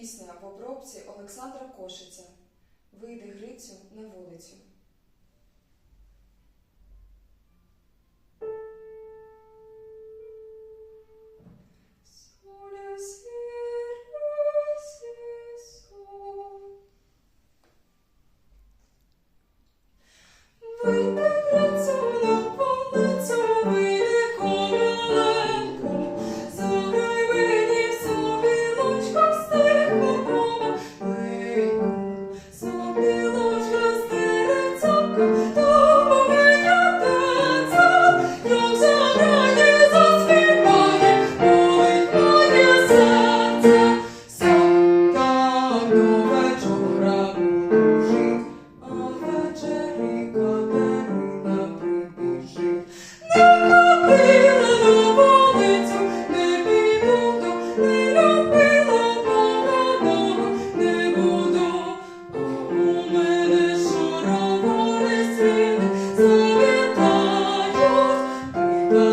Пісня в обробці Олександра Кошиця. Вийди, Грицю, на вулицю. Вийди, Грицю, на вулицю, вийди, короленко, заграй мені собі лучко стихового, вийду собі лучко з деревцяка, добовиня танця, кров заграє, заспіває, болить моє серце, сам давно вечора буду жить, а ввечері Катерина прибіжить. Не ходила на вулицю, не піду, не любила поганого, не буду. А у мене шоровори світи завітають, і